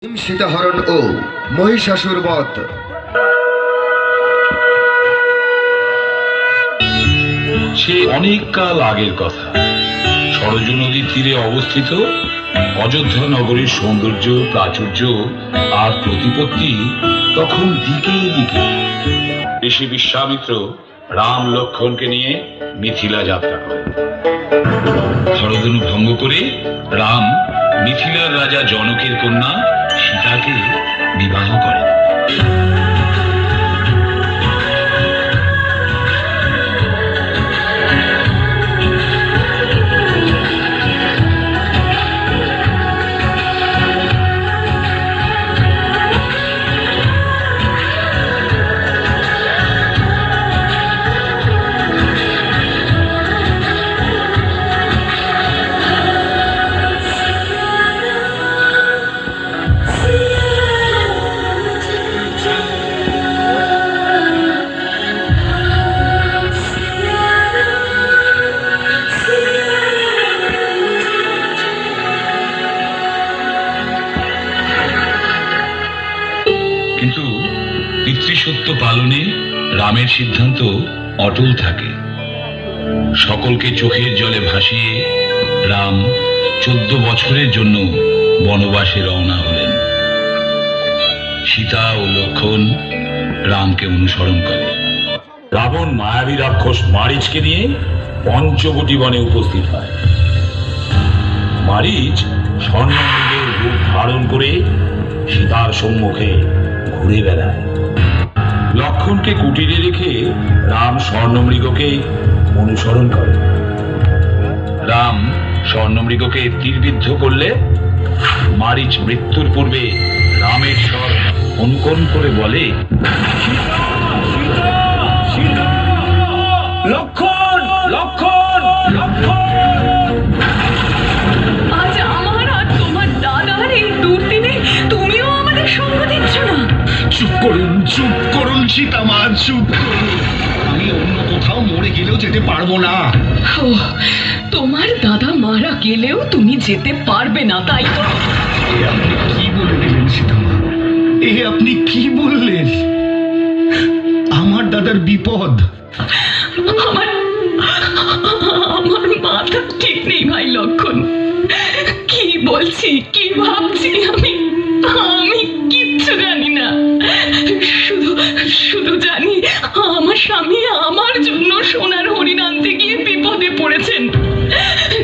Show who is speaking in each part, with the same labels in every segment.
Speaker 1: সীতাহরণ ও মহিষাসুর বধ।
Speaker 2: সে অনেক কাল আগের কথা। সরজু নদীর তীরে অবস্থিত অযোধ্যা নগরীর সৌন্দর্য, প্রাচুর্য আর প্রতিপত্তি তখন দিকে দিকে। ঋষি বিশ্বামিত্র রাম লক্ষ্মণকে নিয়ে মিথিলা যাত্রা করেন। হরধনু ভঙ্গ করে রাম মিথিলার রাজা জনকের কন্যা সীতাকে বিবাহ করেন। কিন্তু পিতৃসত্য পালনে রামের সিদ্ধান্ত অটল থাকে। সকলকে চোখের জলে ভাসিয়ে রাম 14 বছরের জন্য বনবাসে রওনা হলেন। সীতা ও লক্ষ্মণ রামকে অনুসরণ করে। রাবণ মায়াবী রাক্ষস মারিচকে নিয়ে পঞ্চবটি বনে উপস্থিত হয়। মারিচ স্বর্ণমৃগের রূপ ধারণ করে সীতার সম্মুখে ঘুরে বেড়ায়। লক্ষ্মণকে কুটিরে রেখে রাম স্বর্ণমৃগকে অনুসরণ করে। রাম স্বর্ণমৃগকে তীরবিদ্ধ করলে মারিচ মৃত্যুর পূর্বে রামের স্বর অনুকরণ করে বলে, লক্ষ্মণ লক্ষ্মণ লক্ষ্মণ।
Speaker 3: আজ আমার আর তোমার দাদার এই দুর্দিনে তুমিও আমাদের সঙ্গ দিচ্ছ না।
Speaker 1: চুপ করুন সীতামা, চুপ করুন। আমি অন্য কোথাও মরে গেলেও যেতে পারবো না।
Speaker 3: ও, তোমার দাদা মারা গেলেও তুমি যেতে পারবে না, তাই তো?
Speaker 1: আপনি কি বলে দিলেন সীতামা? আপনি কি বললেন? আমার দাদার বিপদ।
Speaker 3: আমার মাথা ঠিক নেই ভাই লক্ষণ। কি বলছি, কি ভাবছি আমি কিচ্ছু জানি না। শুধু জানি আমার স্বামী আমার জন্য সোনার হরিণ আনতে গিয়ে বিপদে পড়েছেন।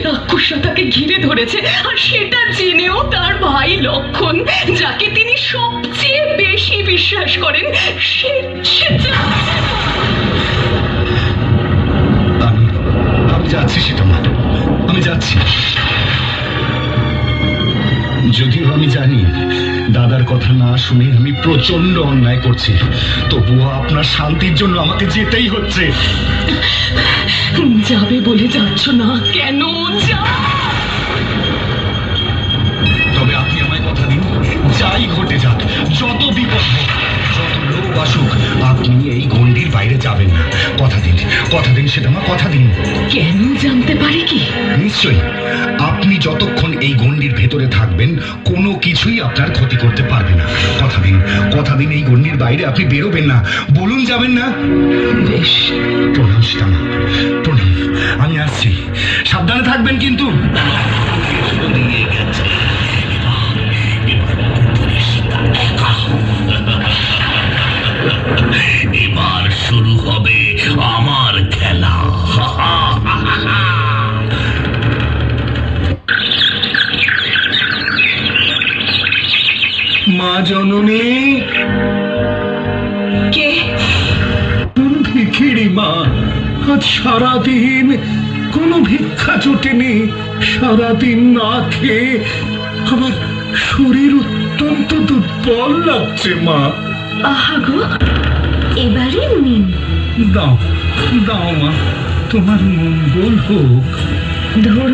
Speaker 3: রাক্ষসরা তাকে ঘিরে ধরেছে, আর সেটা জেনেও তার ভাই লক্ষণ, যাকে তিনি সবচেয়ে বেশি বিশ্বাস করেন, সে
Speaker 1: আমি যাচ্ছি সীতামা, আমি যাচ্ছি। যদিও আমি জানি দাদার কথা না শুনে আমি প্রচন্ড অন্যায় করছি, তবুও আপনার শান্তির জন্য আমাকে যেতেই হচ্ছে।
Speaker 3: যাবে বলে যাচ্ছ না কেন?
Speaker 1: তবে আপনি আমায় কথা দিন, যাই ঘটে যাক, যত বিপদ হোক, যত লোক আসুক, আপনি এই গণ্ডির বাইরে যাবেন না। কথা দিন সীতামা, কথা দিন।
Speaker 3: কেন জানতে পারি কি?
Speaker 1: নিশ্চয়ই। আপনি যতক্ষণ এই গণ্ডির ভেতরে থাকবেন, কোনো কিছুই আপনার ক্ষতি করতে পারবে না। কথা দিন এই গণ্ডির বাইরে আপনি বেরোবেন না। বলুন যাবেন না।
Speaker 3: বেশ।
Speaker 1: প্রণাম সীতামা, প্রণাম। আমি আসছি, সাবধানে থাকবেন কিন্তু।
Speaker 4: এবার শুরু হবে আমার খেলা।
Speaker 1: মা জননী।
Speaker 3: কে?
Speaker 1: ভিখিরি মা। আজ সারাদিন কোনো ভিক্ষা জোটেনি। সারাদিন না খেয়ে আমার শরীর অত্যন্ত দুর্বল লাগছে মা।
Speaker 3: আহা গো, এবারে নিন।
Speaker 1: দাও মা, তোমার মঙ্গল হোক।
Speaker 3: ধরুন।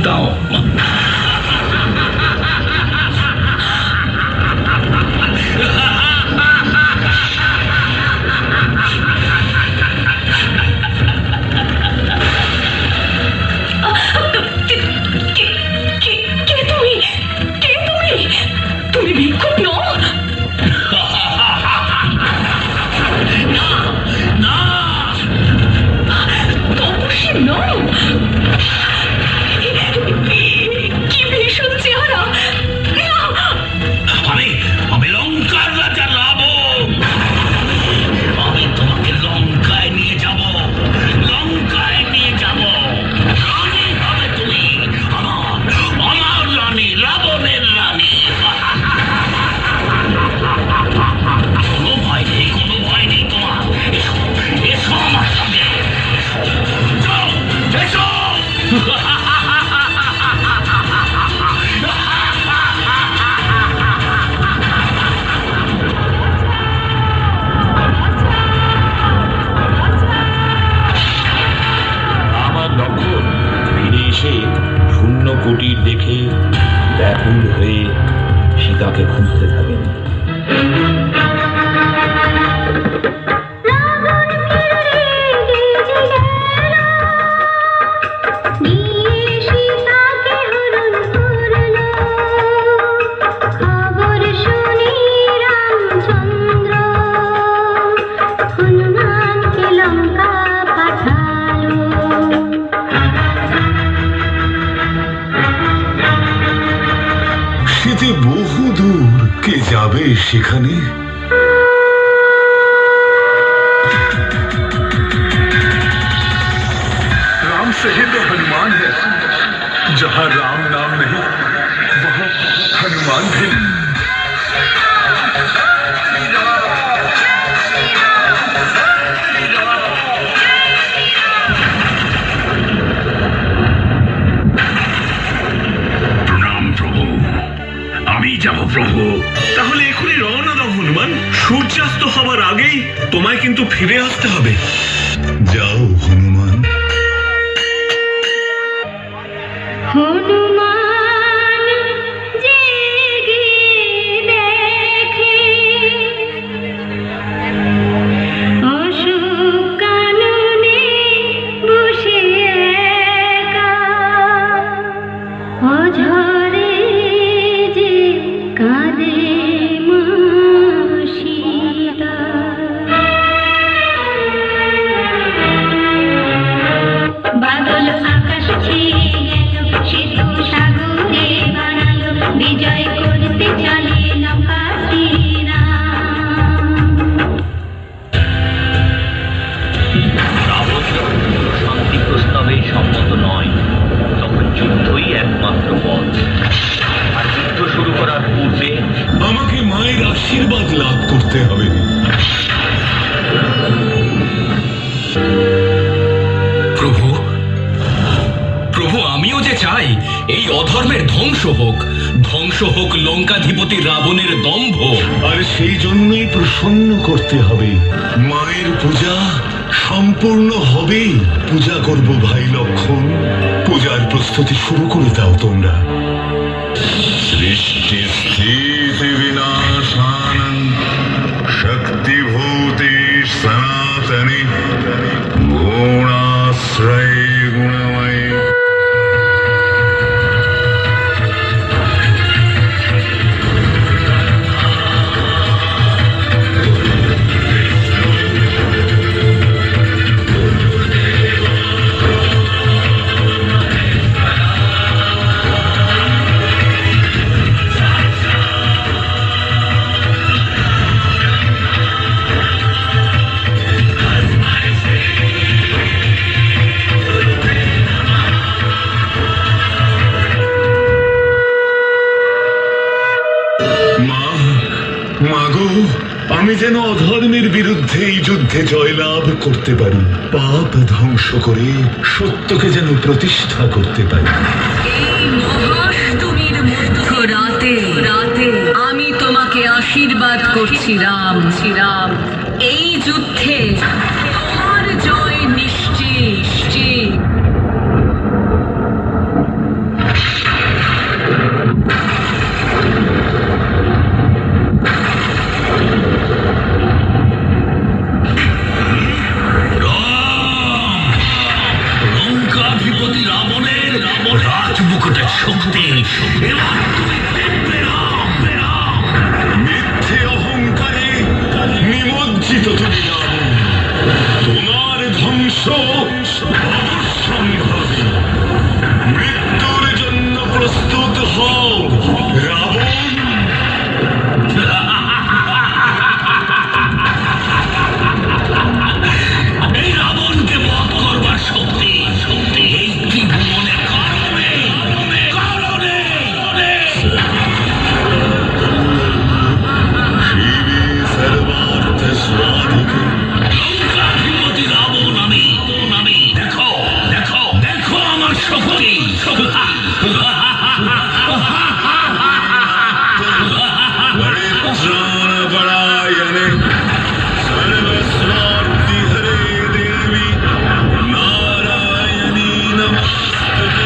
Speaker 1: দাও মা।
Speaker 3: কে তুমি? তুমি ভিক্ষুক নও?
Speaker 4: না না,
Speaker 3: তপস্বী নও? কি ভীষণ চেহারা! না!
Speaker 4: আমি লঙ্কার রাজা রাবণ। আমি তোমাকে লঙ্কায় নিয়ে যাব, লঙ্কায় নিয়ে যাব। রানী হবে তুমি, আমার রানী, রাবণের রানী। কোনো ভয় নেই, কোনো ভয় নেই তোমার। এসো, এসো আমার সঙ্গে, যাও, এসো।
Speaker 2: আমার লক্ষণ ফিরে এসে শূন্য কুটির দেখে ব্যাকুল হয়ে সীতাকে খুঁজতে থাকেন।
Speaker 1: সেতে বহু দূর, কে যাবে সেখানে?
Speaker 5: राम से ही तो हनुमान है। जहाँ राम नाम नहीं वहाँ हनुमान भी नहीं।
Speaker 4: প্রণাম প্রভু, আমি যাব প্রভু।
Speaker 5: তাহলে এখনই রওনা দাও হনুমান। সূর্যাস্ত হওয়ার আগেই তোমায় কিন্তু ফিরে আসতে হবে।
Speaker 1: যাও হনুমান।
Speaker 6: হনুমান জেগে দেখে অশোক কাননে বসে একা, অঝরে যে কাঁদে মা সীতা। বাদল আকাশ ছেয়ে গেল, সেতু সাগরে বানালো, বিজয় করতে চলে লঙ্কা
Speaker 7: রাবণ যখন কোনো শান্তি প্রস্তাবে সম্মত নয়, তখন যুদ্ধই একমাত্র পথ। আর যুদ্ধ শুরু করার পূর্বে
Speaker 1: আমাকে মায়ের আশীর্বাদ লাভ করতে হবে।
Speaker 8: প্রভু, প্রভু, আমিও যে চাই এই অধর্মের ধ্বংস হোক, ধ্বংস হোক লঙ্কাধিপতি রাবণের দম্ভ।
Speaker 1: আর সেই জন্যই প্রসন্ন করতে হবে। মায়ের পূজা সম্পূর্ণ হবে। পূজা করব ভাই লক্ষণ। পূজার প্রস্তুতি শুরু করে দাও তোমরা। সৃষ্টি স্থিতি বিনাশানং শক্তিভূতি সনাতনী গুণাশ্রয় গুণময়ী। মাগো, আমি যেন অধর্মের বিরুদ্ধে এই যুদ্ধে জয়লাভ করতে পারি, পাপ ধ্বংস করে সত্যকে যেন প্রতিষ্ঠা করতে পারি।
Speaker 3: এই মহাষ্টমীর মধ্য রাতে আমি তোমাকে আশীর্বাদ করছি রাম। এই যুদ্ধে তোমার জয় নিশ্চিত।
Speaker 4: লঙ্কাধিপতি রাবণের রাজমুকুটের শক্তি এবার তুমি দেখবে রাম।
Speaker 5: श्रवणपरायणे सर्वस्वार्थिहरे देवी नारायणी नमस्तुते।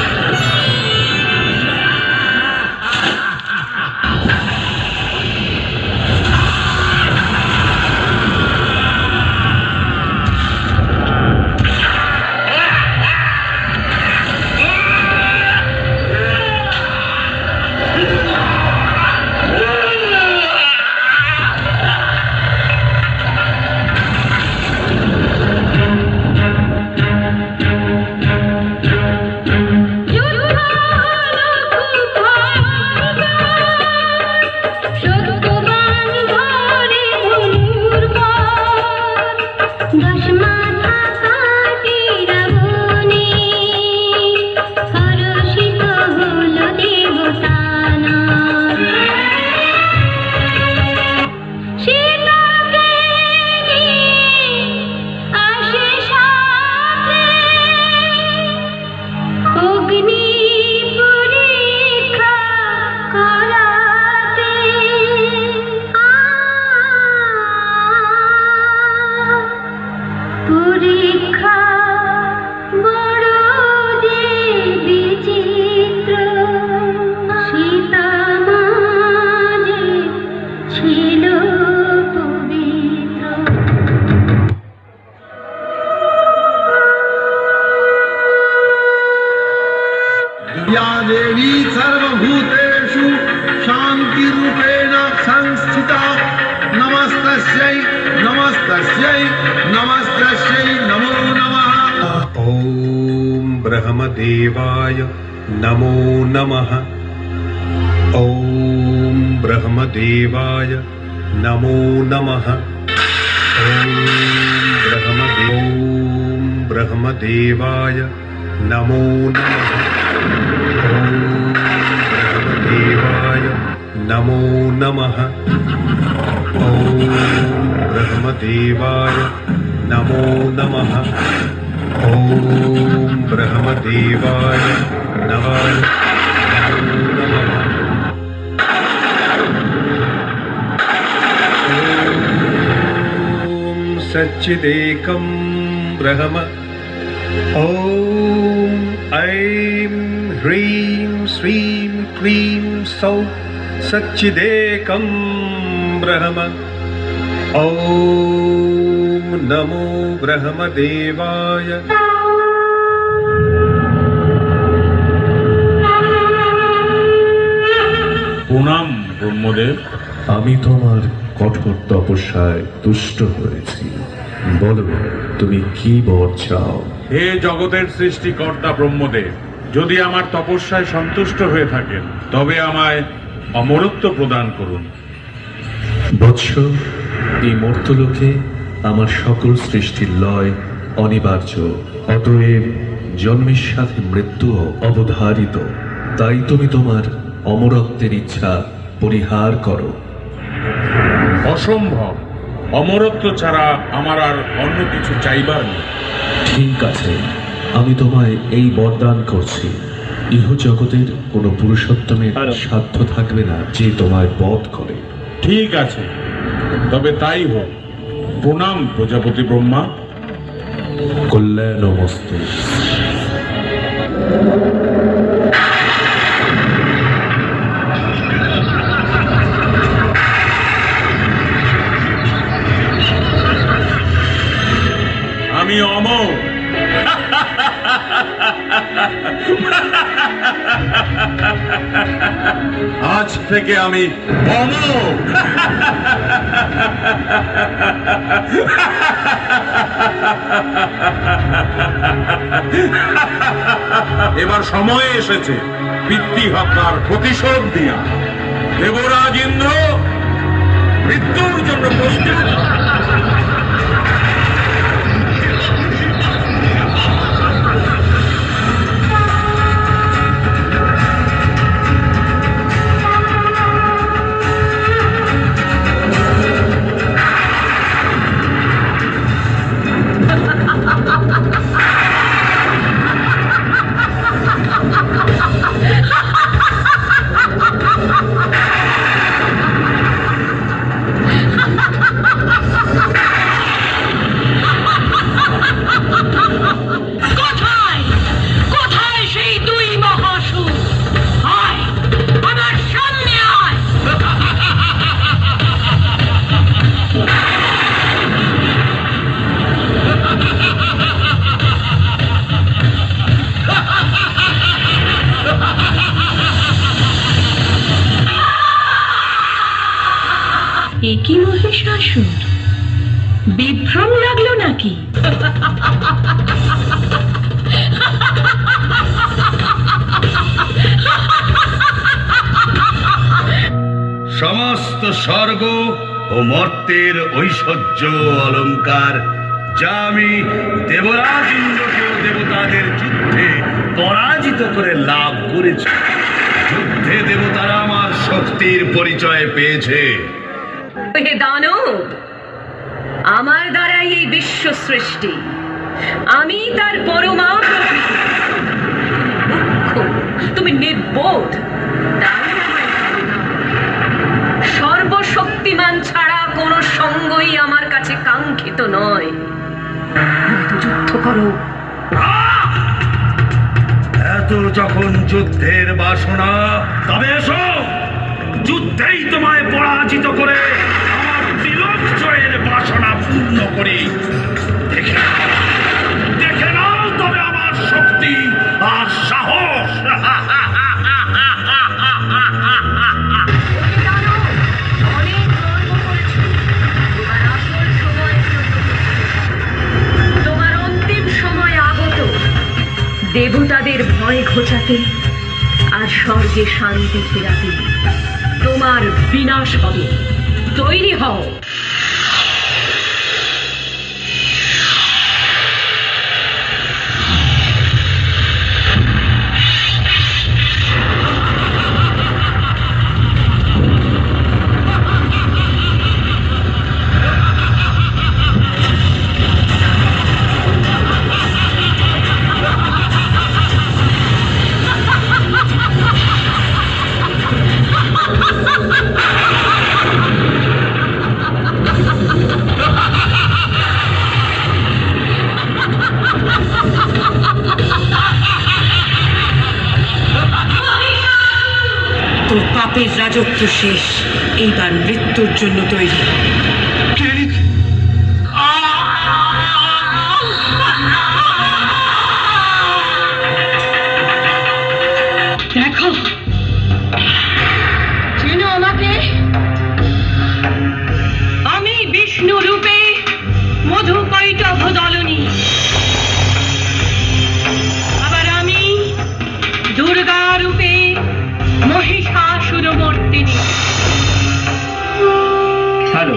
Speaker 9: या देवी सर्वभूतेषु शान्तिरूपेण संस्थिता नमस्तस्यै नमस्तस्यै नमस्तस्यै नमो नमः। ॐ ब्रह्मदेवाय नमो नमः। ॐ ब्रह्मदेवाय नमो नमः। ॐ ब्रह्मदेवाय नमो नमः। ॐ ब्रह्मदेवाय नमो नमः। ॐ ब्रह्मदेवाय नमो नमः। ॐ ब्रह्मदेवाय नमो नमः। ॐ सच्चिदेकं ब्रह्म। ॐ ऐं ह्रीं श्रीं क्लीं सौः सच्चिदेकं ब्रह्म। ॐ नमो ब्रह्मदेवाय।
Speaker 5: প্রণাম ব্রহ্মদেব।
Speaker 10: আমি তোমার কঠোর তপস্যায় তুষ্ট হয়েছি। বলো, তুমি কি বর চাও?
Speaker 5: হে জগতের সৃষ্টিকর্তা ব্রহ্মদেব, যদি আমার তপস্যায় সন্তুষ্ট হয়ে থাকেন তবে আমায় অমরত্ব প্রদান করুন।
Speaker 10: বৎস, এই মর্তলোকে আমার সকল সৃষ্টির লয় অনিবার্য, অতএব জন্মের সাথে মৃত্যুও অবধারিত। তাই তুমি তোমার অমরত্বের ইচ্ছা পরিহার করো।
Speaker 5: অসম্ভব, অমরত্ব ছাড়া আমার আর অন্য কিছু চাইবার নেই।
Speaker 10: ঠিক আছে, আমি তোমায় এই বরদান করছি, ইহ জগতের কোনো পুরুষোত্তমের সাধ্য থাকবে না যে তোমায় বধ করে।
Speaker 5: ঠিক আছে, তবে তাই হোক। প্রণাম প্রজাপতি ব্রহ্মা।
Speaker 10: কল্যাণমস্তু।
Speaker 5: আমি অমর। আজ থেকে আমি অমর। এবার সময় এসেছে পিতৃহত্যার প্রতিশোধ দিয়া। দেবরাজ ইন্দ্র মৃত্যুর জন্য প্রস্তুত।
Speaker 3: এ কি মহিষাসুর, বিভ্রম লাগলো নাকি?
Speaker 1: সমস্ত স্বর্গ ও মর্তের ঐশ্বর্য অলংকার যা আমি দেবরাজ ইন্দ্রকে ও দেবতাদের যুদ্ধে পরাজিত করে লাভ করেছি, যুদ্ধে দেবতারা আমার শক্তির পরিচয় পেয়েছে।
Speaker 3: হে দানব, আমার দ্বারাই এই বিশ্ব সৃষ্টি, আমি তার পরমা প্রকৃতি। তুমি নির্বোধ, তাই আমায় জানো না। সর্বশক্তিমান ছাড়া কোনো সঙ্গই আমার কাছে কাঙ্ক্ষিত নয়। নয়তো যুদ্ধ করো।
Speaker 1: এত যখন যুদ্ধের বাসনা, তবে এসো, যুদ্ধেই তোমায় পরাজিত করে আমার তিলক জয়ের বাসনা পূর্ণ করি। দেখে নাও তবে আমার শক্তি আর সাহস।
Speaker 3: অনেক গর্ব করেছো, তোমার আসল সময় তোমার অন্তিম সময় আগত। দেবতাদের ভয় ঘোচাতে আর স্বর্গে শান্তি ফেরাতে তোমার বিনাশ হবে। তৈরি হও। তোর পাপের রাজত্ব শেষ, এইবার মৃত্যুর জন্য তৈরি। দেখো, চেনো আমাকে? আমি বিষ্ণু রূপে মধুকৈটভ দলনী, আবার আমি দুর্গা রূপে মহিষাসুরমর্দিনী।
Speaker 7: হ্যালো।